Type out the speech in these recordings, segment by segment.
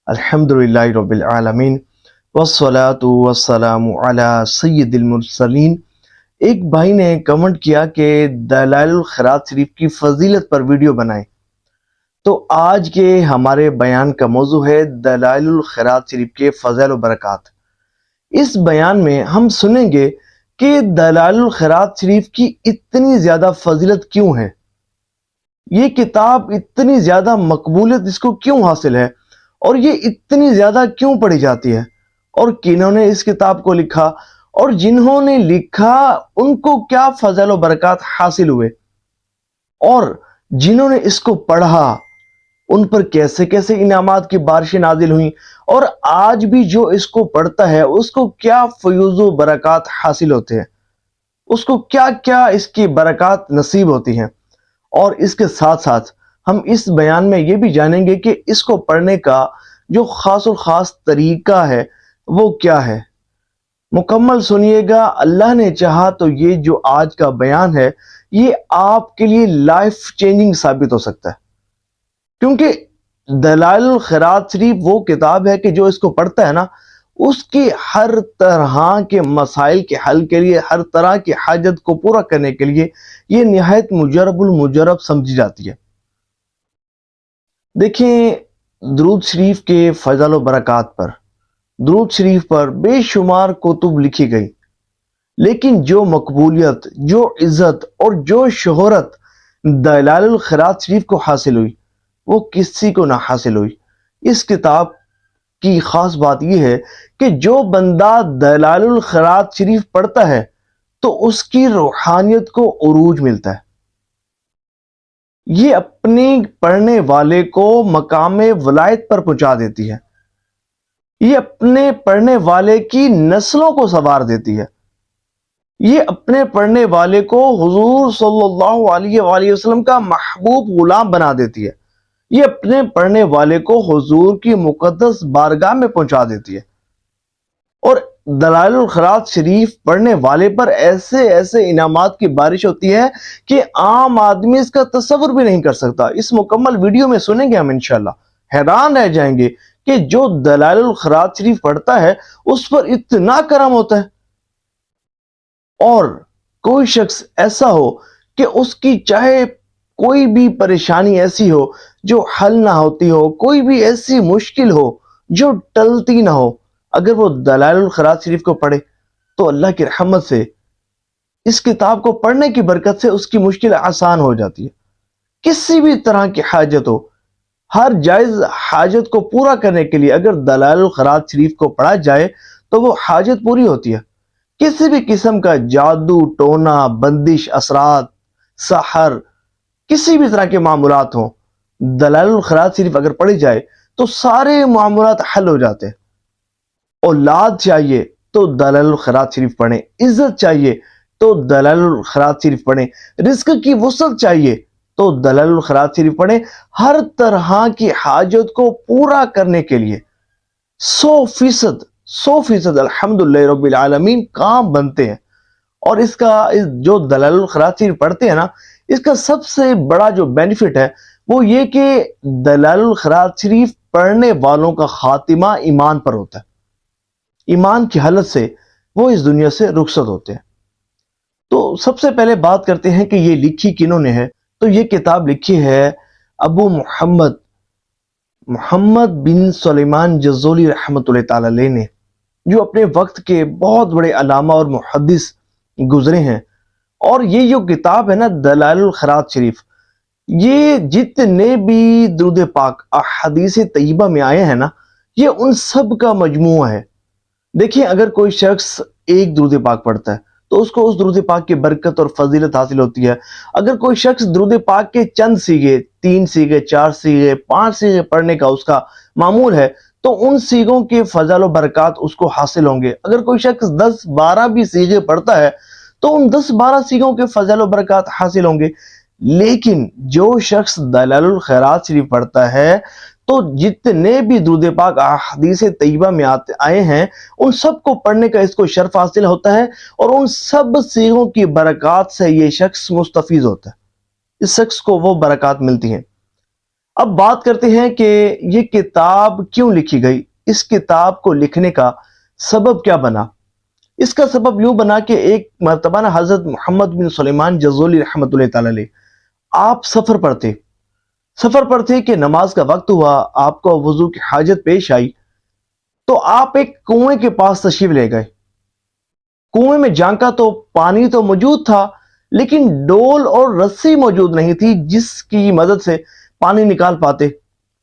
الحمدللہ رب العالمین والصلاة والسلام علی سید المرسلین۔ ایک بھائی نے کمنٹ کیا کہ دلائل الخیرات شریف کی فضیلت پر ویڈیو بنائیں، تو آج کے ہمارے بیان کا موضوع ہے دلائل الخیرات شریف کے فضائل و برکات۔ اس بیان میں ہم سنیں گے کہ دلائل الخیرات شریف کی اتنی زیادہ فضیلت کیوں ہے، یہ کتاب اتنی زیادہ مقبولیت اس کو کیوں حاصل ہے، اور یہ اتنی زیادہ کیوں پڑھی جاتی ہے، اور کنہوں نے اس کتاب کو لکھا، اور جنہوں نے لکھا ان کو کیا فضائل و برکات حاصل ہوئے، اور جنہوں نے اس کو پڑھا ان پر کیسے کیسے انعامات کی بارشیں نازل ہوئیں، اور آج بھی جو اس کو پڑھتا ہے اس کو کیا فیوز و برکات حاصل ہوتے ہیں، اس کو کیا کیا اس کی برکات نصیب ہوتی ہیں۔ اور اس کے ساتھ ساتھ ہم اس بیان میں یہ بھی جانیں گے کہ اس کو پڑھنے کا جو خاص و خاص طریقہ ہے وہ کیا ہے۔ مکمل سنیے گا، اللہ نے چاہا تو یہ جو آج کا بیان ہے یہ آپ کے لیے لائف چینجنگ ثابت ہو سکتا ہے، کیونکہ دلائل الخیرات شریف وہ کتاب ہے کہ جو اس کو پڑھتا ہے نا، اس کی ہر طرح کے مسائل کے حل کے لیے، ہر طرح کی حاجت کو پورا کرنے کے لیے یہ نہایت مجرب المجرب سمجھی جاتی ہے۔ دیکھیں، درود شریف کے فضائل و برکات پر، درود شریف پر بے شمار کتب لکھی گئی، لیکن جو مقبولیت، جو عزت اور جو شہرت دلائل الخیرات شریف کو حاصل ہوئی وہ کسی کو نہ حاصل ہوئی۔ اس کتاب کی خاص بات یہ ہے کہ جو بندہ دلائل الخیرات شریف پڑھتا ہے تو اس کی روحانیت کو عروج ملتا ہے، یہ اپنے پڑھنے والے کو مقام ولایت پر پہنچا دیتی ہے، یہ اپنے پڑھنے والے کی نسلوں کو سنوار دیتی ہے، یہ اپنے پڑھنے والے کو حضور صلی اللہ علیہ وآلہ وسلم کا محبوب غلام بنا دیتی ہے، یہ اپنے پڑھنے والے کو حضور کی مقدس بارگاہ میں پہنچا دیتی ہے۔ اور دلائل الخیرات شریف پڑھنے والے پر ایسے ایسے انعامات کی بارش ہوتی ہے کہ عام آدمی اس کا تصور بھی نہیں کر سکتا۔ اس مکمل ویڈیو میں سنیں گے ہم انشاءاللہ، حیران رہ جائیں گے کہ جو دلائل الخیرات شریف پڑھتا ہے اس پر اتنا کرم ہوتا ہے، اور کوئی شخص ایسا ہو کہ اس کی چاہے کوئی بھی پریشانی ایسی ہو جو حل نہ ہوتی ہو، کوئی بھی ایسی مشکل ہو جو ٹلتی نہ ہو، اگر وہ دلائل الخیرات شریف کو پڑھے تو اللہ کی رحمت سے، اس کتاب کو پڑھنے کی برکت سے اس کی مشکل آسان ہو جاتی ہے۔ کسی بھی طرح کی حاجت ہو، ہر جائز حاجت کو پورا کرنے کے لیے اگر دلائل الخیرات شریف کو پڑھا جائے تو وہ حاجت پوری ہوتی ہے۔ کسی بھی قسم کا جادو، ٹونا، بندش، اثرات، سحر، کسی بھی طرح کے معاملات ہوں، دلائل الخیرات شریف اگر پڑھی جائے تو سارے معاملات حل ہو جاتے ہیں۔ اولاد چاہیے تو دلائل الخیرات شریف پڑھیں، عزت چاہیے تو دلائل الخیرات شریف پڑھیں، رزق کی وسعت چاہیے تو دلائل الخیرات شریف پڑھیں۔ ہر طرح کی حاجت کو پورا کرنے کے لیے 100% الحمدللہ رب العالمین کام بنتے ہیں۔ اور اس کا جو دلائل الخیرات شریف پڑھتے ہیں نا، اس کا سب سے بڑا جو بینیفٹ ہے وہ یہ کہ دلائل الخیرات شریف پڑھنے والوں کا خاتمہ ایمان پر ہوتا ہے، ایمان کی حالت سے وہ اس دنیا سے رخصت ہوتے ہیں۔ تو سب سے پہلے بات کرتے ہیں کہ یہ لکھی کنہوں نے ہے، تو یہ کتاب لکھی ہے ابو محمد بن سلیمان جزولی رحمۃ اللہ تعالی علیہ نے، جو اپنے وقت کے بہت بڑے علامہ اور محدث گزرے ہیں۔ اور یہ جو کتاب ہے نا دلائل الخیرات شریف، یہ جتنے بھی درود پاک احادیث طیبہ میں آئے ہیں نا، یہ ان سب کا مجموعہ ہے۔ دیکھیں، اگر کوئی شخص ایک درود پاک پڑھتا ہے تو اس کو اس درود پاک کی برکت اور فضیلت حاصل ہوتی ہے۔ اگر کوئی شخص درود پاک کے چند سیغے، 3 سیغے، 4 سیغے، 5 سیغے پڑھنے کا اس کا معمول ہے تو ان سیغوں کے فضائل و برکات اس کو حاصل ہوں گے۔ اگر کوئی شخص 10-12 بھی سیغے پڑھتا ہے تو ان 10-12 سیغوں کے فضائل و برکات حاصل ہوں گے۔ لیکن جو شخص دلائل الخیرات شریف پڑھتا ہے تو جتنے بھی درود پاک احادیث طیبہ میں آئے ہیں ان سب کو پڑھنے کا اس کو شرف حاصل ہوتا ہے، اور ان سب سیغوں کی برکات سے یہ شخص مستفیض ہوتا ہے، اس شخص کو وہ برکات ملتی ہیں۔ اب بات کرتے ہیں کہ یہ کتاب کیوں لکھی گئی، اس کتاب کو لکھنے کا سبب کیا بنا۔ اس کا سبب یوں بنا کہ ایک مرتبہ حضرت محمد بن سلیمان جزولی رحمۃ اللہ تعالی علیہ آپ سفر پر تھے کہ نماز کا وقت ہوا، آپ کو وضو کی حاجت پیش آئی تو آپ ایک کنویں کے پاس تشریف لے گئے۔ کنویں میں جھانکا تو پانی تو موجود تھا، لیکن ڈول اور رسی موجود نہیں تھی جس کی مدد سے پانی نکال پاتے۔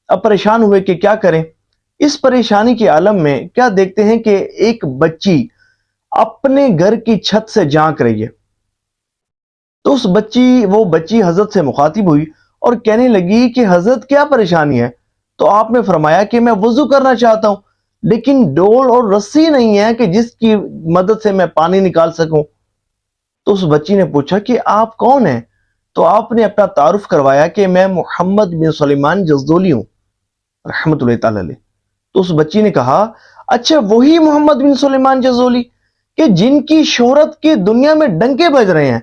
اب پریشان ہوئے کہ کیا کریں۔ اس پریشانی کے عالم میں کیا دیکھتے ہیں کہ ایک بچی اپنے گھر کی چھت سے جھانک رہی ہے۔ تو وہ بچی حضرت سے مخاطب ہوئی اور کہنے لگی کہ حضرت کیا پریشانی ہے؟ تو آپ نے فرمایا کہ میں وضو کرنا چاہتا ہوں، لیکن ڈول اور رسی نہیں ہے کہ جس کی مدد سے میں پانی نکال سکوں۔ تو اس بچی نے پوچھا کہ آپ کون ہیں؟ تو آپ نے اپنا تعارف کروایا کہ میں محمد بن سلیمان جزولی ہوں رحمۃ اللہ تعالی علیہ۔ تو اس بچی نے کہا، اچھا وہی محمد بن سلیمان جزولی کہ جن کی شہرت کی دنیا میں ڈنکے بج رہے ہیں،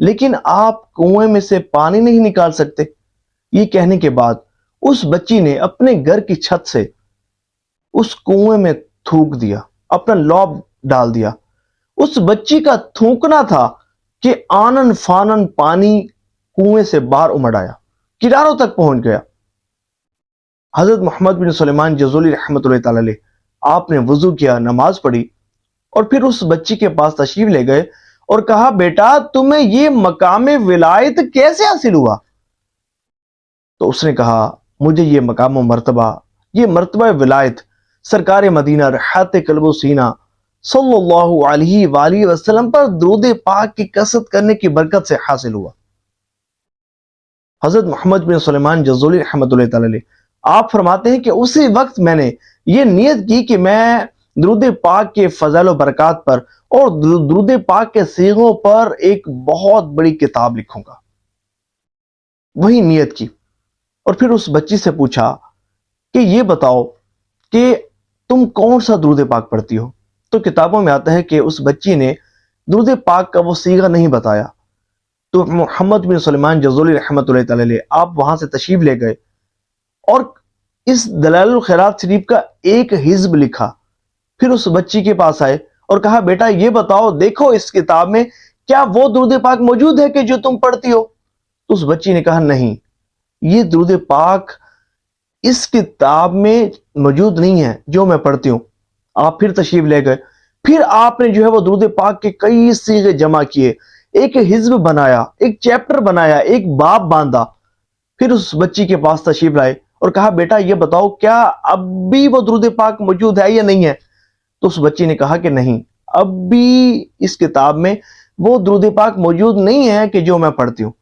لیکن آپ کنویں میں سے پانی نہیں نکال سکتے۔ یہ کہنے کے بعد اس بچی نے اپنے گھر کی چھت سے اس کنویں میں تھوک دیا، اپنا لوب ڈال دیا۔ اس بچی کا تھوکنا تھا کہ آنن فانن پانی کنویں سے باہر امڑ آیا، کناروں تک پہنچ گیا۔ حضرت محمد بن سلیمان جزولی رحمۃ اللہ تعالی علیہ آپ نے وضو کیا، نماز پڑھی اور پھر اس بچی کے پاس تشریف لے گئے اور کہا، بیٹا تمہیں یہ مقام ولایت کیسے حاصل ہوا؟ تو اس نے کہا، مجھے یہ مقام و مرتبہ، یہ مرتبہ ولایت سرکار مدینہ رحمت قلب و سینہ صلی اللہ علیہ وآلہ وسلم پر درود پاک کی کثرت کرنے کی برکت سے حاصل ہوا۔ حضرت محمد بن سلیمان جزولی رحمۃ اللہ تعالی علیہ آپ فرماتے ہیں کہ اسی وقت میں نے یہ نیت کی کہ میں درود پاک کے فضائل و برکات پر اور درود پاک کے صیغوں پر ایک بہت بڑی کتاب لکھوں گا۔ وہی نیت کی اور پھر اس بچی سے پوچھا کہ یہ بتاؤ کہ تم کون سا درود پاک پڑھتی ہو؟ تو کتابوں میں آتا ہے کہ اس بچی نے درود پاک کا وہ صیغہ نہیں بتایا۔ تو محمد بن سلیمان جزولی رحمۃ اللہ تعالی علیہ آپ وہاں سے تشریف لے گئے اور اس دلائل الخیرات شریف کا ایک حزب لکھا۔ پھر اس بچی کے پاس آئے اور کہا، بیٹا یہ بتاؤ، دیکھو اس کتاب میں کیا وہ درود پاک موجود ہے کہ جو تم پڑھتی ہو؟ تو اس بچی نے کہا، نہیں، یہ درود پاک اس کتاب میں موجود نہیں ہے جو میں پڑھتی ہوں۔ آپ پھر تشریف لے گئے، پھر آپ نے جو ہے وہ درود پاک کے کئی صیغے جمع کیے، ایک حزب بنایا، ایک چیپٹر بنایا، ایک باب باندھا۔ پھر اس بچی کے پاس تشریف لائے اور کہا، بیٹا یہ بتاؤ کیا اب بھی وہ درود پاک موجود ہے یا نہیں ہے؟ تو اس بچی نے کہا کہ نہیں، اب بھی اس کتاب میں وہ درود پاک موجود نہیں ہے کہ جو میں پڑھتی ہوں۔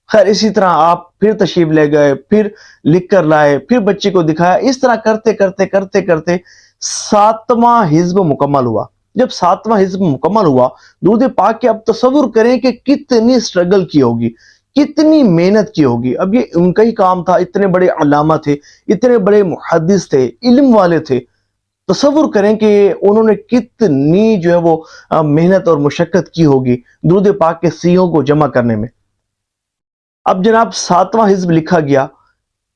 خیر اسی طرح آپ پھر تشریف لے گئے، پھر لکھ کر لائے، پھر بچی کو دکھایا۔ اس طرح کرتے کرتے کرتے کرتے 7واں حزب مکمل ہوا۔ جب 7واں حزب مکمل ہوا درود پاک کے، اب تصور کریں کہ کتنی سٹرگل کی ہوگی، کتنی محنت کی ہوگی۔ اب یہ ان کا ہی کام تھا، اتنے بڑے علامہ تھے، اتنے بڑے محدث تھے، علم والے تھے۔ تصور کریں کہ انہوں نے کتنی جو ہے وہ محنت اور مشقت کی ہوگی درود پاک کے صیغوں کو جمع کرنے میں۔ اب جناب 7واں حزب لکھا گیا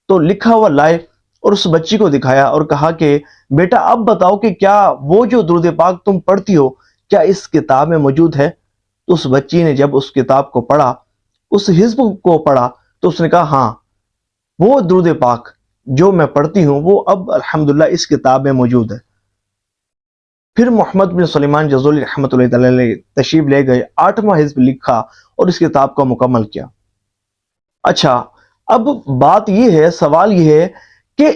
تو لکھا ہوا لائے اور اس بچی کو دکھایا اور کہا کہ بیٹا اب بتاؤ کہ کیا وہ جو درود پاک تم پڑھتی ہو کیا اس کتاب میں موجود ہے؟ تو اس بچی نے جب اس کتاب کو پڑھا، اس حزب کو پڑھا، تو اس نے کہا، ہاں وہ درود پاک جو میں پڑھتی ہوں وہ اب الحمدللہ اس کتاب میں موجود ہے۔ پھر محمد بن سلیمان جزولی رحمۃ اللہ تعالی علیہ تشریف لے گئے، 8واں حزب لکھا اور اس کتاب کو مکمل کیا۔ اچھا اب بات یہ ہے، سوال یہ ہے کہ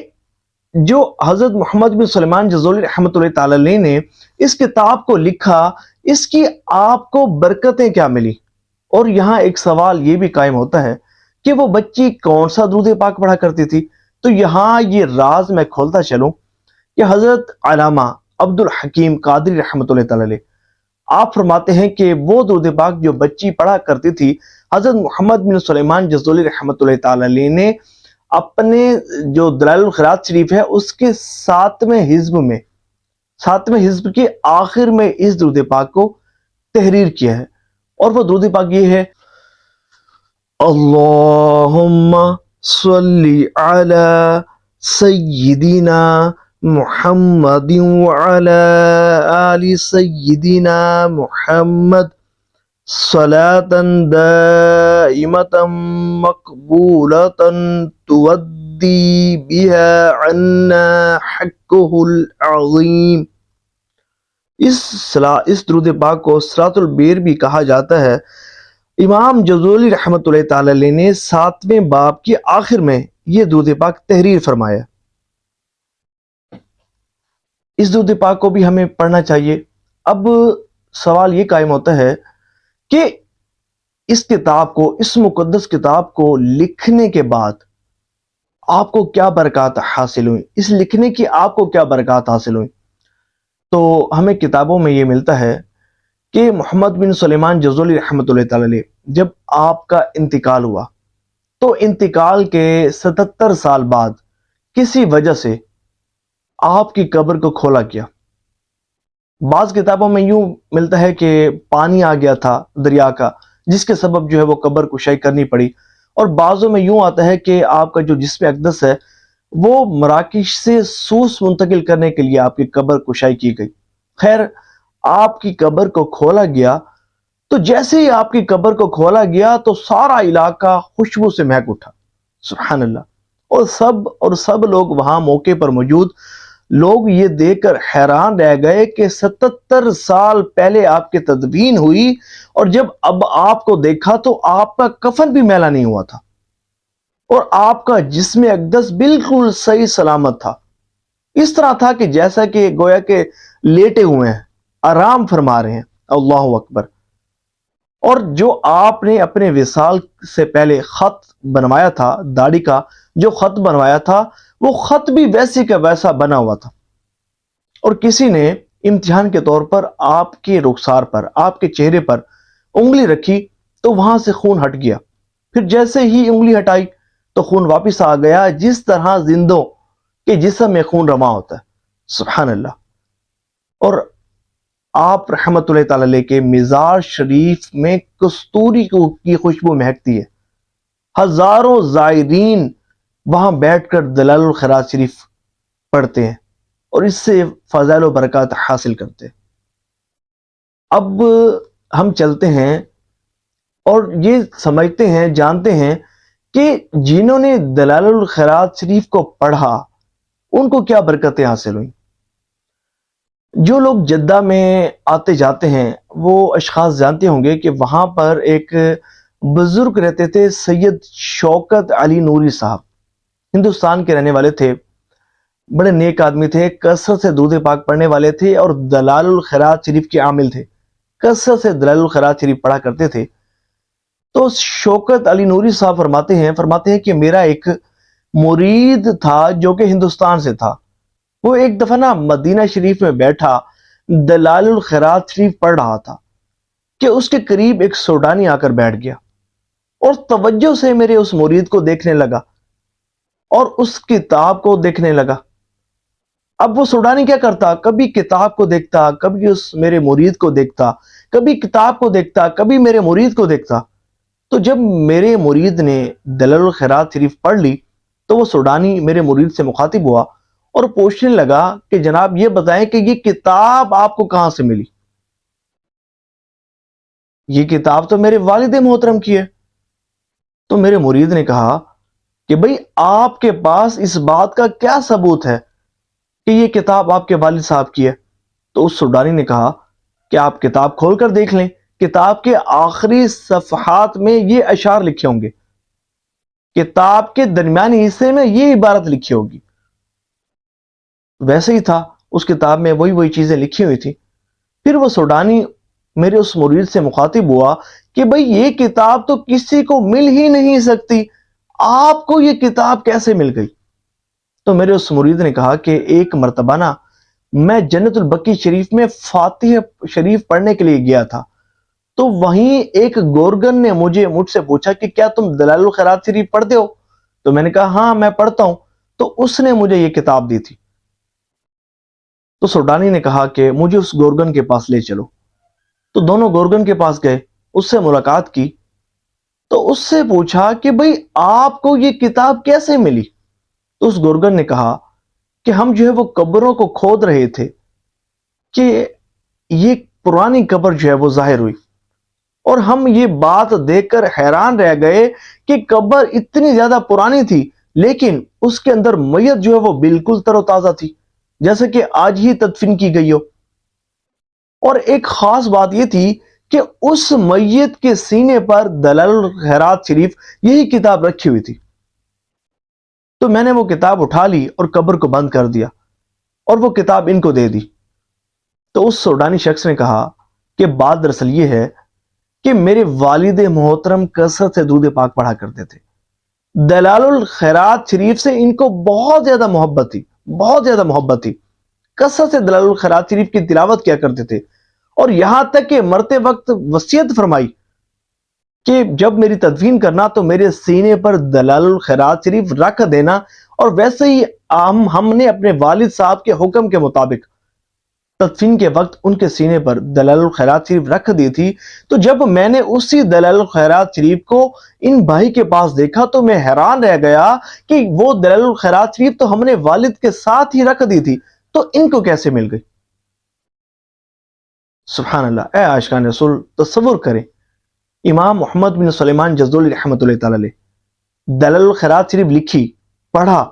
جو حضرت محمد بن سلیمان جزولی رحمۃ اللہ تعالی علیہ نے اس کتاب کو لکھا، اس کی آپ کو برکتیں کیا ملی؟ اور یہاں ایک سوال یہ بھی قائم ہوتا ہے کہ وہ بچی کون سا درود پاک پڑھا کرتی تھی؟ تو یہاں یہ راز میں کھولتا چلوں کہ حضرت علامہ عبد الحکیم قادری رحمۃ اللہ تعالی علیہ آپ فرماتے ہیں کہ وہ درود پاک جو بچی پڑھا کرتی تھی، حضرت محمد بن سلیمان جزولی رحمۃ اللہ تعالی علیہ نے اپنے جو دلائل الخیرات شریف ہے اس کے 7ویں حزب کے آخر میں اس درود پاک کو تحریر کیا ہے، اور وہ درود پاک یہ ہے، اللہم صلی علی سیدنا محمد وعلی آل سیدنا محمد صلاة دائمة مقبولة تودی بها عنا حقه العظیم۔ اس درود پاک کو صراط البیر بھی کہا جاتا ہے۔ امام جزولی رحمۃ اللہ تعالی علیہ نے 7ویں باب کے آخر میں یہ درود پاک تحریر فرمایا۔ اس درود پاک کو بھی ہمیں پڑھنا چاہیے۔ اب سوال یہ قائم ہوتا ہے کہ اس کتاب کو، اس مقدس کتاب کو لکھنے کے بعد آپ کو کیا برکات حاصل ہوئی، اس لکھنے کی آپ کو کیا برکات حاصل ہوئی؟ تو ہمیں کتابوں میں یہ ملتا ہے کہ محمد بن سلیمان جزولی رحمۃ اللہ تعالی علیہ جب آپ کا انتقال ہوا تو انتقال کے 77 سال بعد کسی وجہ سے آپ کی قبر کو کھولا گیا۔ بعض کتابوں میں یوں ملتا ہے کہ پانی آ گیا تھا دریا کا، جس کے سبب جو ہے وہ قبر کشائی کرنی پڑی، اور بعضوں میں یوں آتا ہے کہ آپ کا جو جسم اقدس ہے وہ مراکش سے سوس منتقل کرنے کے لیے آپ کی قبر کشائی کی گئی۔ خیر، آپ کی قبر کو کھولا گیا تو جیسے ہی آپ کی قبر کو کھولا گیا تو سارا علاقہ خوشبو سے مہک اٹھا، سبحان اللہ۔ اور سب لوگ وہاں موقع پر موجود لوگ یہ دیکھ کر حیران رہ گئے کہ 77 سال پہلے آپ کی تدفین ہوئی، اور جب اب آپ کو دیکھا تو آپ کا کفن بھی میلا نہیں ہوا تھا، اور آپ کا جسم اقدس بالکل صحیح سلامت تھا۔ اس طرح تھا کہ جیسا کہ گویا کہ لیٹے ہوئے ہیں، آرام فرما رہے ہیں۔ اللہ اکبر۔ اور جو آپ نے اپنے وصال سے پہلے خط بنوایا تھا، داڑھی کا جو خط بنوایا تھا، وہ خط بھی ویسے کا ویسا بنا ہوا تھا، اور کسی نے امتحان کے طور پر آپ کے رخسار پر، آپ کے چہرے پر انگلی رکھی تو وہاں سے خون ہٹ گیا، پھر جیسے ہی انگلی ہٹائی تو خون واپس آ گیا، جس طرح زندوں کے جسم میں خون رواں ہوتا ہے، سبحان اللہ۔ اور آپ رحمت اللہ تعالی علیہ کے مزار شریف میں کستوری کی خوشبو مہکتی ہے۔ ہزاروں زائرین وہاں بیٹھ کر دلائل الخیرات شریف پڑھتے ہیں اور اس سے فضائل و برکات حاصل کرتے ہیں۔ اب ہم چلتے ہیں اور یہ سمجھتے ہیں، جانتے ہیں کہ جنہوں نے دلائل الخیرات شریف کو پڑھا ان کو کیا برکتیں حاصل ہوئیں۔ جو لوگ جدہ میں آتے جاتے ہیں وہ اشخاص جانتے ہوں گے کہ وہاں پر ایک بزرگ رہتے تھے، سید شوکت علی نوری صاحب، ہندوستان کے رہنے والے تھے، بڑے نیک آدمی تھے، کثرت سے درود پاک پڑھنے والے تھے اور دلائل الخیرات شریف کے عامل تھے، کثرت سے دلائل الخیرات شریف پڑھا کرتے تھے۔ تو شوکت علی نوری صاحب فرماتے ہیں کہ میرا ایک مرید تھا جو کہ ہندوستان سے تھا، وہ ایک دفعہ نا مدینہ شریف میں بیٹھا دلائل الخیرات شریف پڑھ رہا تھا کہ اس کے قریب ایک سوڈانی آ کر بیٹھ گیا اور توجہ سے میرے اس مرید کو دیکھنے لگا اور اس کتاب کو دیکھنے لگا۔ اب وہ سوڈانی کیا کرتا، کبھی کتاب کو دیکھتا، کبھی اس میرے مرید کو دیکھتا، کبھی کتاب کو دیکھتا، کبھی میرے مرید کو دیکھتا۔ تو جب میرے مرید نے دلائل الخیرات شریف پڑھ لی تو وہ سوڈانی میرے مرید سے مخاطب ہوا اور پوچھنے لگا کہ جناب یہ بتائیں کہ یہ کتاب آپ کو کہاں سے ملی؟ یہ کتاب تو میرے والد محترم کی ہے۔ تو میرے مرید نے کہا کہ بھئی آپ کے پاس اس بات کا کیا ثبوت ہے کہ یہ کتاب آپ کے والد صاحب کی ہے؟ تو اس سوڈانی نے کہا کہ آپ کتاب کھول کر دیکھ لیں، کتاب کے آخری صفحات میں یہ اشعار لکھے ہوں گے، کتاب کے درمیانی حصے میں یہ عبارت لکھی ہوگی۔ ویسے ہی تھا، اس کتاب میں وہی چیزیں لکھی ہوئی تھی۔ پھر وہ سوڈانی میرے اس مرید سے مخاطب ہوا کہ بھئی یہ کتاب تو کسی کو مل ہی نہیں سکتی، آپ کو یہ کتاب کیسے مل گئی؟ تو میرے اس مرید نے کہا کہ ایک مرتبہ نا میں جنت البقیع شریف میں فاتحہ شریف پڑھنے کے لیے گیا تھا، تو وہیں ایک گورگن نے مجھ سے پوچھا کہ کیا تم دلائل الخیرات شریف پڑھتے ہو؟ تو میں نے کہا ہاں میں پڑھتا ہوں۔ تو اس نے مجھے یہ کتاب دی تھی۔ تو سوڈانی نے کہا کہ مجھے اس گورگن کے پاس لے چلو۔ تو دونوں گورگن کے پاس گئے، اس سے ملاقات کی۔ تو اس سے پوچھا کہ بھئی آپ کو یہ کتاب کیسے ملی؟ تو اس گرگر نے کہا کہ ہم جو ہے وہ قبروں کو کھود رہے تھے کہ یہ پرانی قبر جو ہے وہ ظاہر ہوئی، اور ہم یہ بات دیکھ کر حیران رہ گئے کہ قبر اتنی زیادہ پرانی تھی لیکن اس کے اندر میت جو ہے وہ بالکل تر و تازہ تھی، جیسے کہ آج ہی تدفین کی گئی ہو۔ اور ایک خاص بات یہ تھی کہ اس میت کے سینے پر دلائل الخیرات شریف یہی کتاب رکھی ہوئی تھی۔ تو میں نے وہ کتاب اٹھا لی اور قبر کو بند کر دیا اور وہ کتاب ان کو دے دی۔ تو اس سوڈانی شخص نے کہا کہ بات دراصل یہ ہے کہ میرے والد محترم کثرت سے درود پاک پڑھا کرتے تھے، دلال الخیرات شریف سے ان کو بہت زیادہ محبت تھی، بہت زیادہ محبت تھی، کثرت سے دلال الخیرات شریف کی تلاوت کیا کرتے تھے، اور یہاں تک کہ مرتے وقت وصیت فرمائی کہ جب میری تدفین کرنا تو میرے سینے پر دلال الخیرات شریف رکھ دینا، اور ویسے ہی ہم نے اپنے والد صاحب کے حکم کے مطابق تدفین کے وقت ان کے سینے پر دلال الخیرات شریف رکھ دی تھی۔ تو جب میں نے اسی دلال الخیرات شریف کو ان بھائی کے پاس دیکھا تو میں حیران رہ گیا کہ وہ دلال الخیرات شریف تو ہم نے والد کے ساتھ ہی رکھ دی تھی، تو ان کو کیسے مل گئی؟ سبحان اللہ! اے عاشقان رسول، تصور کریں، امام محمد بن سلیمان جزولی رحمۃ اللہ تعالی علیہ دلال الخیرات شریف لکھی، پڑھا،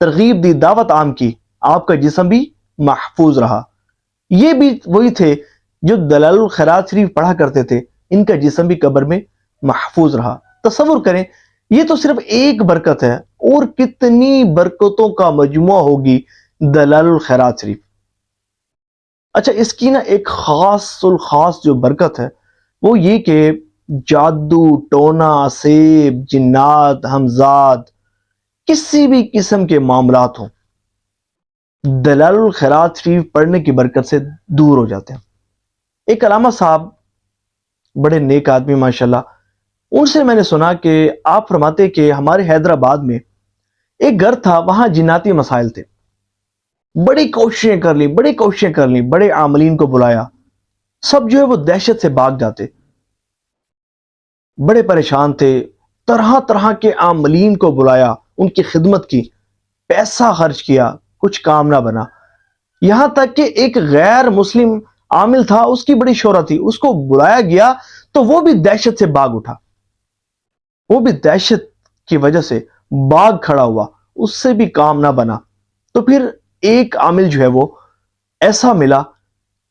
ترغیب دی، دعوت عام کی، آپ کا جسم بھی محفوظ رہا۔ یہ بھی وہی تھے جو دلال الخیرات شریف پڑھا کرتے تھے، ان کا جسم بھی قبر میں محفوظ رہا۔ تصور کریں، یہ تو صرف ایک برکت ہے، اور کتنی برکتوں کا مجموعہ ہوگی دلال الخیرات شریف۔ اچھا، اس کی نا ایک خاص الخاص جو برکت ہے وہ یہ کہ جادو، ٹونا، سیب، جنات، ہمزاد، کسی بھی قسم کے معاملات ہوں، دلال الخیرات شریف پڑھنے کی برکت سے دور ہو جاتے ہیں۔ ایک علامہ صاحب، بڑے نیک آدمی ماشاءاللہ، ان سے میں نے سنا کہ آپ فرماتے کہ ہمارے حیدرآباد میں ایک گھر تھا، وہاں جناتی مسائل تھے، بڑی کوششیں کر لی، بڑے عاملین کو بلایا، سب جو ہے وہ دہشت سے بھاگ جاتے، بڑے پریشان تھے، طرح طرح کے عاملین کو بلایا، ان کی خدمت کی، پیسہ خرچ کیا، کچھ کام نہ بنا، یہاں تک کہ ایک غیر مسلم عامل تھا، اس کی بڑی شہرت تھی، اس کو بلایا گیا تو وہ بھی دہشت سے بھاگ اٹھا، وہ بھی دہشت کی وجہ سے بھاگ کھڑا ہوا، اس سے بھی کام نہ بنا۔ تو پھر ایک عامل جو ہے وہ ایسا ملا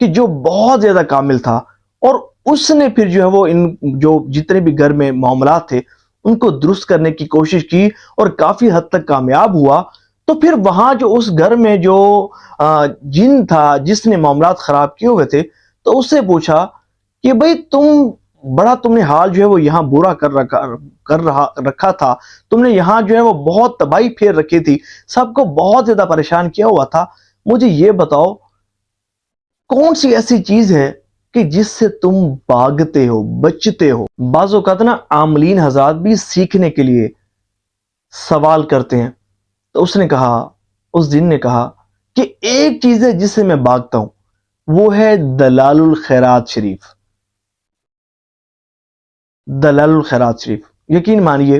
کہ جو بہت زیادہ کامل تھا، اور اس نے پھر جو ہے وہ ان جو جتنے بھی گھر میں معاملات تھے ان کو درست کرنے کی کوشش کی اور کافی حد تک کامیاب ہوا۔ تو پھر وہاں جو اس گھر میں جو جن تھا جس نے معاملات خراب کیے ہوئے تھے، تو اس سے پوچھا کہ بھئی تم نے حال جو ہے وہ یہاں برا کر رکھا تھا، تم نے یہاں جو ہے وہ بہت تباہی پھیر رکھی تھی، سب کو بہت زیادہ پریشان کیا ہوا تھا، مجھے یہ بتاؤ کون سی ایسی چیز ہے کہ جس سے تم بھاگتے ہو، بچتے ہو؟ بعض اوقات نا عاملین حضرات بھی سیکھنے کے لیے سوال کرتے ہیں، تو اس دن نے کہا کہ ایک چیز ہے جس سے میں بھاگتا ہوں، وہ ہے دلال الخیرات شریف۔ دلال الخیرات شریف، یقین مانیے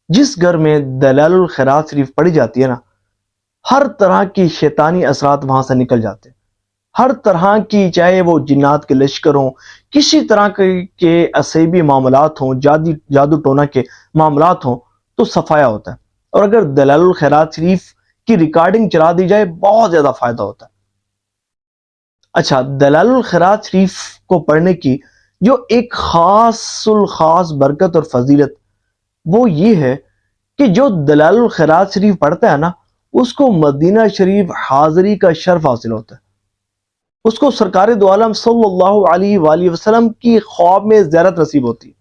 جس گھر میں دلال الخیرات شریف پڑھی جاتی ہے نا، ہر طرح کی شیطانی اثرات وہاں سے نکل جاتے ہیں، ہر طرح کی، چاہے وہ جنات کے لشکر ہوں، کسی طرح کے اسیبی معاملات ہوں، جادو ٹونا کے معاملات ہوں، تو صفایا ہوتا ہے۔ اور اگر دلال الخیرات شریف کی ریکارڈنگ چلا دی جائے بہت زیادہ فائدہ ہوتا ہے۔ اچھا، دلال الخیرات شریف کو پڑھنے کی جو ایک خاص الخاص برکت اور فضیلت وہ یہ ہے کہ جو دلال الخیرات شریف پڑھتا ہے نا، اس کو مدینہ شریف حاضری کا شرف حاصل ہوتا ہے، اس کو سرکار دو عالم صلی اللہ علیہ وآلہ وسلم کی خواب میں زیارت نصیب ہوتی ہے،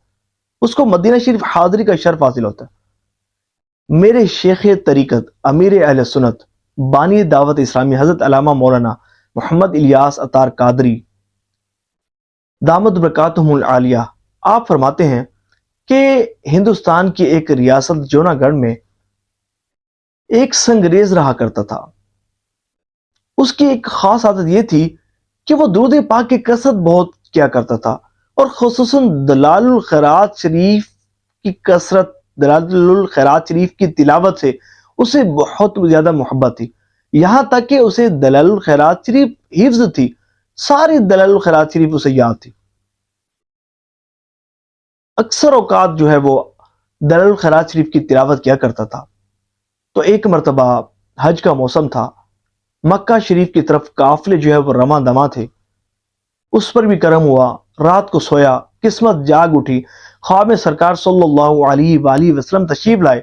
اس کو مدینہ شریف حاضری کا شرف حاصل ہوتا ہے۔ میرے شیخ طریقت، امیر اہل سنت، بانی دعوت اسلامی حضرت علامہ مولانا محمد الیاس عطار قادری دامت برکاتہم العالیہ، آپ فرماتے ہیں کہ ہندوستان کی ایک ریاست جونا گڑھ میں ایک سنگریز رہا کرتا تھا، اس کی ایک خاص عادت یہ تھی کہ وہ درود پاک کی کثرت بہت کیا کرتا تھا، اور خصوصاً دلال الخیرات شریف کی کثرت، دلائل الخیرات شریف کی تلاوت سے اسے بہت زیادہ محبت تھی، یہاں تک کہ اسے دلائل الخیرات شریف حفظ تھی، ساری دلائل الخیرات شریف اسے یاد تھی۔ اکثر اوقات جو ہے وہ دلائل الخیرات شریف کی تلاوت کیا کرتا تھا۔ تو ایک مرتبہ حج کا موسم تھا، مکہ شریف کی طرف قافلے جو ہے وہ رواں دواں تھے، اس پر بھی کرم ہوا، رات کو سویا، قسمت جاگ اٹھی، خواب میں سرکار صلی اللہ علیہ وآلہ وسلم تشریف لائے۔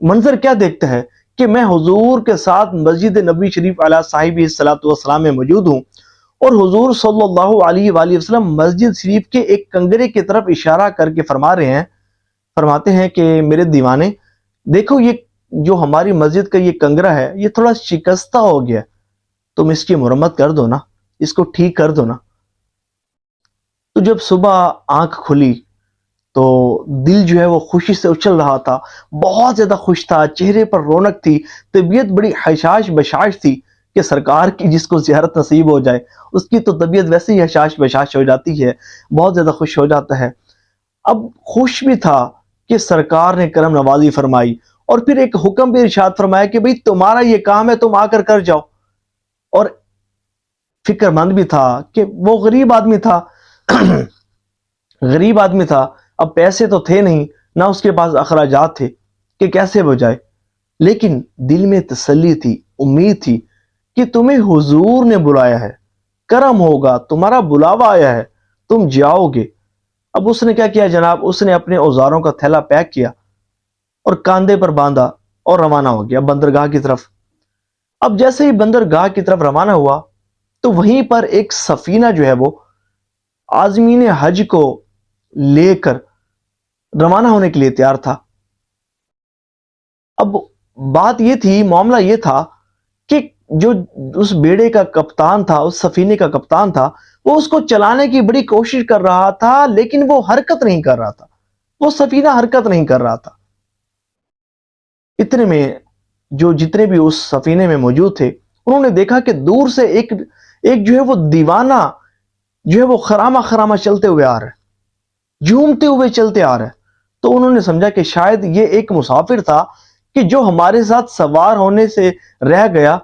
منظر کیا دیکھتا ہے کہ میں حضور کے ساتھ مسجد نبی شریف علیہ صاحب الصلاۃ والسلام میں موجود ہوں، اور حضور صلی اللہ علیہ وآلہ وسلم مسجد شریف کے ایک کنگرے کی طرف اشارہ کر کے فرماتے ہیں کہ میرے دیوانے دیکھو، یہ جو ہماری مسجد کا یہ کنگرا ہے یہ تھوڑا شکستہ ہو گیا، تم اس کی مرمت کر دو نا، اس کو ٹھیک کر دو نا۔ تو جب صبح آنکھ کھلی تو دل جو ہے وہ خوشی سے اچھل رہا تھا، بہت زیادہ خوش تھا، چہرے پر رونق تھی، طبیعت بڑی حشاش بشاش تھی کہ سرکار کی جس کو زیارت نصیب ہو جائے اس کی تو طبیعت ویسے ہی حشاش بشاش ہو جاتی ہے، بہت زیادہ خوش ہو جاتا ہے۔ اب خوش بھی تھا کہ سرکار نے کرم نوازی فرمائی، اور پھر ایک حکم بھی ارشاد فرمایا کہ بھئی تمہارا یہ کام ہے، تم آ کر جاؤ۔ اور فکر مند بھی تھا کہ وہ غریب آدمی تھا غریب آدمی تھا، اب پیسے تو تھے نہیں، نہ اس کے پاس اخراجات تھے کہ کیسے بجائے، لیکن دل میں تسلی تھی، امید تھی کہ تمہیں حضور نے بلایا ہے، کرم ہوگا، تمہارا بلاوا آیا ہے، تم جاؤ گے۔ اب اس نے کیا کیا جناب، اس نے اپنے اوزاروں کا تھیلا پیک کیا اور کاندھے پر باندھا اور روانہ ہو گیا بندرگاہ کی طرف۔ اب جیسے ہی بندرگاہ کی طرف روانہ ہوا تو وہیں پر ایک سفینہ جو ہے وہ عازمین حج کو لے کر روانہ ہونے کے لیے تیار تھا۔ اب بات یہ تھی، معاملہ یہ تھا کہ جو اس بیڑے کا کپتان تھا، اس سفینے کا کپتان تھا، وہ اس کو چلانے کی بڑی کوشش کر رہا تھا، لیکن وہ حرکت نہیں کر رہا تھا، وہ سفینہ حرکت نہیں کر رہا تھا۔ اتنے میں جو جتنے بھی اس سفینے میں موجود تھے انہوں نے دیکھا کہ دور سے ایک جو ہے وہ دیوانہ جو ہے وہ خرامہ چلتے ہوئے آ رہا ہے، جھومتے ہوئے چلتے آ رہا ہے۔ تو انہوں نے سمجھا کہ شاید یہ ایک مسافر تھا کہ جو ہمارے ساتھ سوار ہونے سے رہ گیا،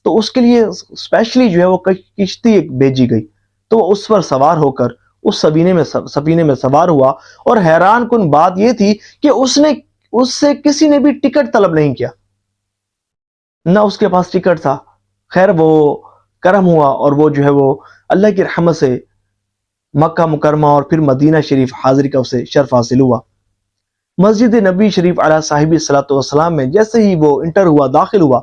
تو اس کے لیے اسپیشلی جو ہے وہ کشتی ایک بھیجی گئی، تو وہ اس پر سوار ہو کر اس سفینے میں سوار ہوا۔ اور حیران کن بات یہ تھی کہ اس سے کسی نے بھی ٹکٹ طلب نہیں کیا، نہ اس کے پاس ٹکٹ تھا۔ خیر وہ کرم ہوا اور وہ جو ہے وہ اللہ کی رحمت سے مکہ مکرمہ اور پھر مدینہ شریف حاضری کا اسے شرف حاصل ہوا۔ مسجد نبی شریف علیہ صاحب الصلاۃ والسلام میں جیسے ہی وہ انٹر ہوا، داخل ہوا،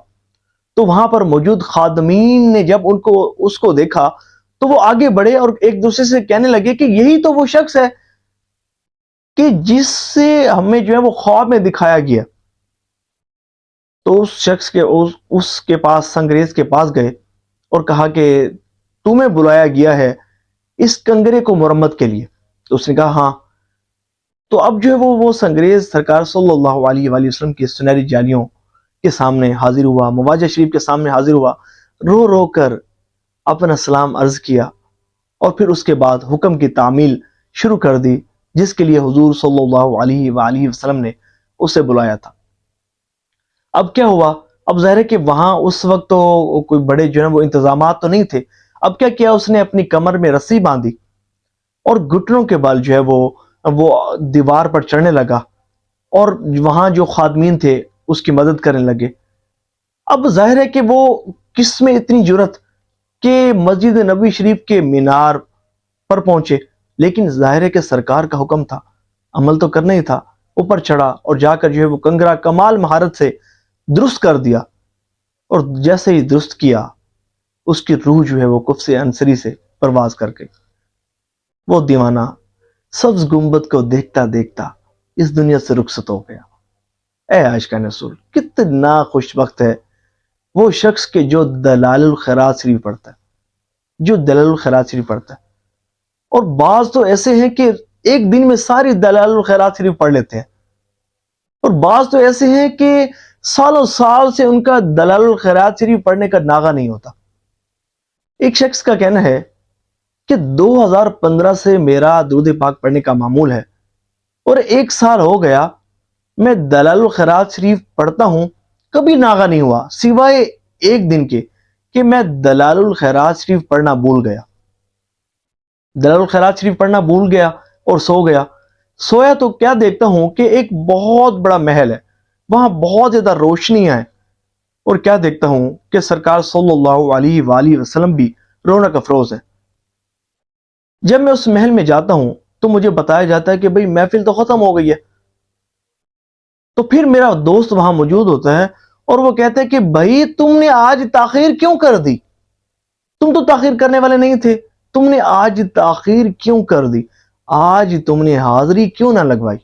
تو وہاں پر موجود خادمین نے جب اس کو دیکھا تو وہ آگے بڑھے اور ایک دوسرے سے کہنے لگے کہ یہی تو وہ شخص ہے کہ جس سے ہمیں جو ہے وہ خواب میں دکھایا گیا۔ تو اس شخص کے اس کے پاس، سنگریز کے پاس گئے اور کہا کہ تمہیں بلایا گیا ہے اس کنگرے کو مرمت کے لیے۔ تو اس نے کہا ہاں۔ تو اب جو ہے وہ سنگریز سرکار صلی اللہ علیہ وآلہ وسلم کی سنہری جالیوں کے سامنے حاضر ہوا، مواجہ شریف کے سامنے حاضر ہوا، رو رو کر اپنا سلام عرض کیا، اور پھر اس کے بعد حکم کی تعمیل شروع کر دی جس کے لیے حضور صلی اللہ علیہ وآلہ وسلم نے اسے بلایا تھا۔ اب کیا ہوا، اب ظاہر ہے کہ وہاں اس وقت تو کوئی بڑے جو ہے وہ انتظامات تو نہیں تھے۔ اب کیا کیا، اس نے اپنی کمر میں رسی باندھی اور گھٹنوں کے بل جو ہے وہ دیوار پر چڑھنے لگا، اور وہاں جو خادمین تھے اس کی مدد کرنے لگے۔ اب ظاہر ہے کہ وہ کس میں اتنی جرت کہ مسجد نبی شریف کے مینار پر پہنچے، لیکن ظاہر ہے کہ سرکار کا حکم تھا، عمل تو کرنا ہی تھا۔ اوپر چڑھا اور جا کر جو ہے وہ کنگرا کمال مہارت سے درست کر دیا، اور جیسے ہی درست کیا اس کی روح جو ہے وہ قفس انصری سے پرواز کر گئی۔ وہ دیوانہ سبز گنبد کو دیکھتا دیکھتا اس دنیا سے رخصت ہو گیا۔ اے عاشقہ رسول، کتنا خوش وقت ہے وہ شخص کے جو دلائل الخیرات شریف پڑھتا ہے، جو دلائل الخیرات شریف پڑھتا ہے۔ اور بعض تو ایسے ہیں کہ ایک دن میں ساری دلائل الخیرات شریف پڑھ لیتے ہیں، اور بعض تو ایسے ہیں کہ سالوں سال سے ان کا دلائل الخیرات شریف پڑھنے کا ناغہ نہیں ہوتا۔ ایک شخص کا کہنا ہے کہ 2015 سے میرا درود پاک پڑھنے کا معمول ہے، اور 1 سال ہو گیا میں دلائل الخیرات شریف پڑھتا ہوں، کبھی ناغہ نہیں ہوا سوائے ایک دن کے کہ میں دلائل الخیرات شریف پڑھنا بھول گیا۔ دلائل الخیرات شریف پڑھنا بھول گیا اور سو گیا۔ سویا تو کیا دیکھتا ہوں کہ ایک بہت بڑا محل ہے، وہاں بہت زیادہ روشنیاں ہیں، اور کیا دیکھتا ہوں کہ سرکار صلی اللہ علیہ وآلہ وسلم بھی رونق افروز ہے۔ جب میں اس محل میں جاتا ہوں تو مجھے بتایا جاتا ہے کہ بھئی محفل تو ختم ہو گئی ہے۔ تو پھر میرا دوست وہاں موجود ہوتا ہے اور وہ کہتا ہے کہ بھائی تم نے آج تاخیر کیوں کر دی؟ تم تو تاخیر کرنے والے نہیں تھے، تم نے آج تاخیر کیوں کر دی؟ آج تم نے حاضری کیوں نہ لگوائی؟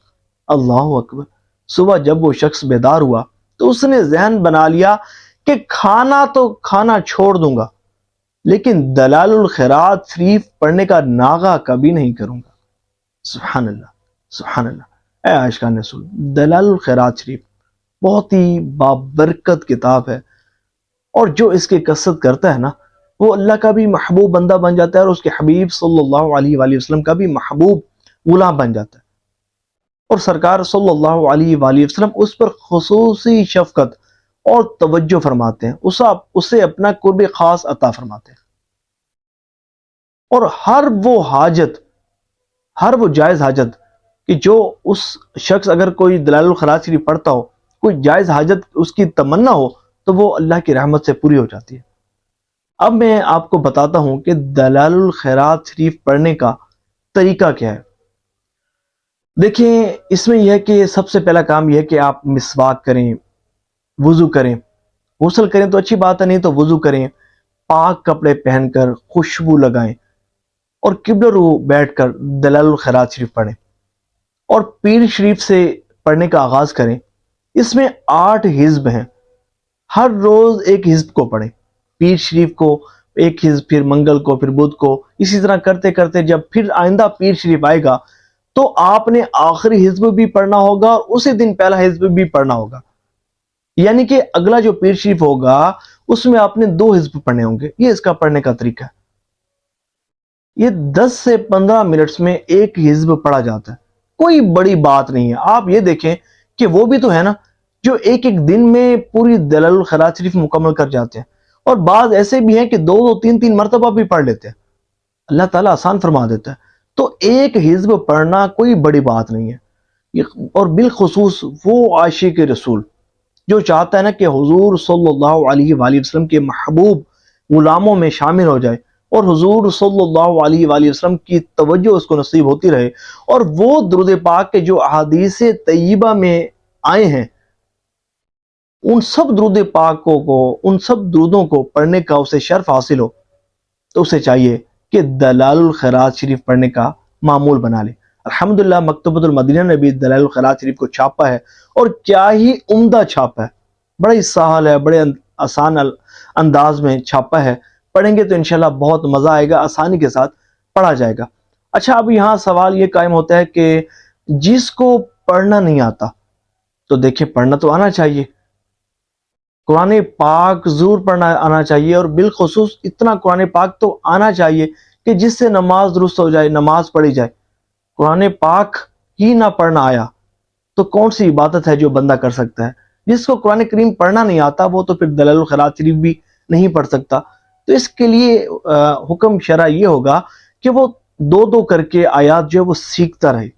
اللہ اکبر۔ صبح جب وہ شخص بیدار ہوا تو اس نے ذہن بنا لیا کہ کھانا تو کھانا چھوڑ دوں گا، لیکن دلائل الخیرات شریف پڑھنے کا ناغہ کبھی نہیں کروں گا۔ سبحان اللہ، سبحان اللہ۔ اے عاشقان رسول، دلائل الخیرات شریف بہت ہی بابرکت کتاب ہے، اور جو اس کی کثرت کرتا ہے نا وہ اللہ کا بھی محبوب بندہ بن جاتا ہے، اور اس کے حبیب صلی اللہ علیہ وآلہ وسلم کا بھی محبوب غلام بن جاتا ہے، اور سرکار صلی اللہ علیہ وآلہ وسلم اس پر خصوصی شفقت اور توجہ فرماتے ہیں، اسے اپنا قرب خاص عطا فرماتے ہیں، اور ہر وہ جائز حاجت کہ جو اس شخص اگر کوئی دلائل الخیرات شریف پڑھتا ہو، کوئی جائز حاجت اس کی تمنا ہو تو وہ اللہ کی رحمت سے پوری ہو جاتی ہے۔ اب میں آپ کو بتاتا ہوں کہ دلائل الخیرات شریف پڑھنے کا طریقہ کیا ہے۔ دیکھیں، اس میں یہ ہے کہ سب سے پہلا کام یہ ہے کہ آپ مسواک کریں، وضو کریں، غسل کریں تو اچھی بات ہے، نہیں تو وضو کریں، پاک کپڑے پہن کر خوشبو لگائیں، اور قبلہ رو بیٹھ کر دلائل الخیرات شریف پڑھیں، اور پیر شریف سے پڑھنے کا آغاز کریں۔ اس میں 8 حزب ہیں، ہر روز ایک حزب کو پڑھیں، پیر شریف کو ایک حزب، پھر منگل کو، پھر بدھ کو، اسی طرح کرتے کرتے جب پھر آئندہ پیر شریف آئے گا تو آپ نے آخری حزب بھی پڑھنا ہوگا اور اسی دن پہلا حزب بھی پڑھنا ہوگا، یعنی کہ اگلا جو پیر شریف ہوگا اس میں آپ نے 2 حزب پڑھنے ہوں گے۔ یہ اس کا پڑھنے کا طریقہ ہے۔ یہ 10 سے 15 منٹس میں ایک حزب پڑھا جاتا ہے، کوئی بڑی بات نہیں ہے۔ آپ یہ دیکھیں کہ وہ بھی تو ہے نا جو ایک ایک دن میں پوری دلائل الخیرات شریف مکمل کر جاتے ہیں، اور بعض ایسے بھی ہیں کہ 2-3 مرتبہ بھی پڑھ لیتے ہیں، اللہ تعالیٰ آسان فرما دیتا ہے۔ تو ایک حزب پڑھنا کوئی بڑی بات نہیں ہے، اور بالخصوص وہ عاشق رسول جو چاہتا ہے نا کہ حضور صلی اللہ علیہ وآلہ وسلم کے محبوب غلاموں میں شامل ہو جائے، اور حضور صلی اللہ علیہ وآلہ وسلم کی توجہ اس کو نصیب ہوتی رہے، اور وہ درود پاک کے جو احادیث طیبہ میں آئے ہیں ان سب درود پاکوں کو، ان سب درودوں کو پڑھنے کا اسے شرف حاصل ہو، تو اسے چاہیے کہ دلائل الخیرات شریف پڑھنے کا معمول بنا لے۔ الحمدللہ مکتبۃ المدینہ نے بھی دلائل الخیرات شریف کو چھاپا ہے، اور کیا ہی عمدہ چھاپا ہے، بڑا ہی سہل ہے، بڑے آسان انداز میں چھاپا ہے۔ پڑھیں گے تو انشاءاللہ بہت مزہ آئے گا، آسانی کے ساتھ پڑھا جائے گا۔ اچھا، اب یہاں سوال یہ قائم ہوتا ہے کہ جس کو پڑھنا نہیں آتا تو دیکھیں پڑھنا تو آنا چاہیے، قرآن پاک ضرور پڑھنا آنا چاہیے، اور بالخصوص اتنا قرآن پاک تو آنا چاہیے کہ جس سے نماز درست ہو جائے، نماز پڑھی جائے۔ قرآن پاک ہی نہ پڑھنا آیا تو کون سی عبادت ہے جو بندہ کر سکتا ہے؟ جس کو قرآن کریم پڑھنا نہیں آتا وہ تو پھر دلائل الخیرات شریف بھی نہیں پڑھ سکتا۔ تو اس کے لیے حکم شرع یہ ہوگا کہ وہ 2 کر کے آیات جو ہے وہ سیکھتا رہے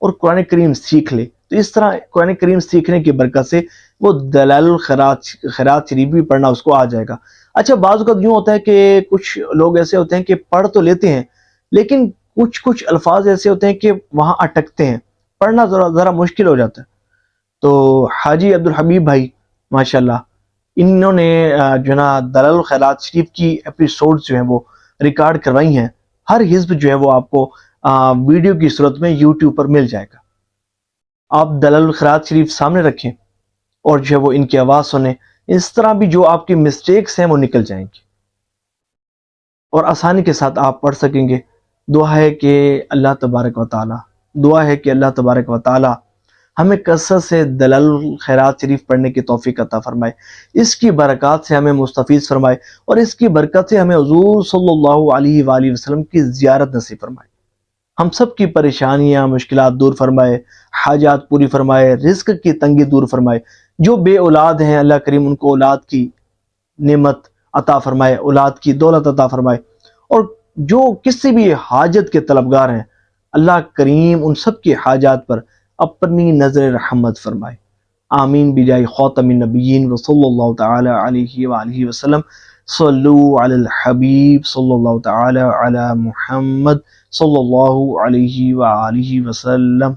اور قرآن کریم سیکھ لے، تو اس طرح قرآن کریم سیکھنے کی برکت سے وہ دلائل الخیرات شریف بھی پڑھنا اس کو آ جائے گا۔ اچھا، بعض اوقات یوں ہوتا ہے کہ کچھ لوگ ایسے ہوتے ہیں کہ پڑھ تو لیتے ہیں لیکن کچھ الفاظ ایسے ہوتے ہیں کہ وہاں اٹکتے ہیں، پڑھنا ذرا مشکل ہو جاتا ہے۔ تو حاجی عبدالحبیب بھائی ماشاءاللہ انہوں نے جو ہے نا دلائل الخیرات شریف کی ایپیسوڈز جو ہیں وہ ریکارڈ کروائی ہیں، ہر حزب جو ہے وہ آپ کو ویڈیو کی صورت میں یوٹیوب پر مل جائے گا۔ آپ دلائل الخیرات شریف سامنے رکھیں اور جو ہے وہ ان کی آواز سنیں، اس طرح بھی جو آپ کی مسٹیکس ہیں وہ نکل جائیں گی اور آسانی کے ساتھ آپ پڑھ سکیں گے۔ دعا ہے کہ اللہ تبارک و تعالی ہمیں کثرت سے دلائل الخیرات شریف پڑھنے کی توفیق عطا فرمائے، اس کی برکات سے ہمیں مستفیض فرمائے، اور اس کی برکت سے ہمیں حضور صلی اللہ علیہ وآلہ وسلم کی زیارت نصیب فرمائے۔ ہم سب کی پریشانیاں مشکلات دور فرمائے، حاجات پوری فرمائے، رزق کی تنگی دور فرمائے۔ جو بے اولاد ہیں اللہ کریم ان کو اولاد کی نعمت عطا فرمائے، اولاد کی دولت عطا فرمائے، اور جو کسی بھی حاجت کے طلبگار ہیں اللہ کریم ان سب کی حاجات پر اپنی نظر رحمت فرمائے۔ آمین بجائے خاتم النبیین وصلی اللہ تعالی علیہ وآلہ وسلم۔ صلو علی الحبیب صلی اللہ تعالی علی محمد صلی اللہ علیہ وآلہ وسلم۔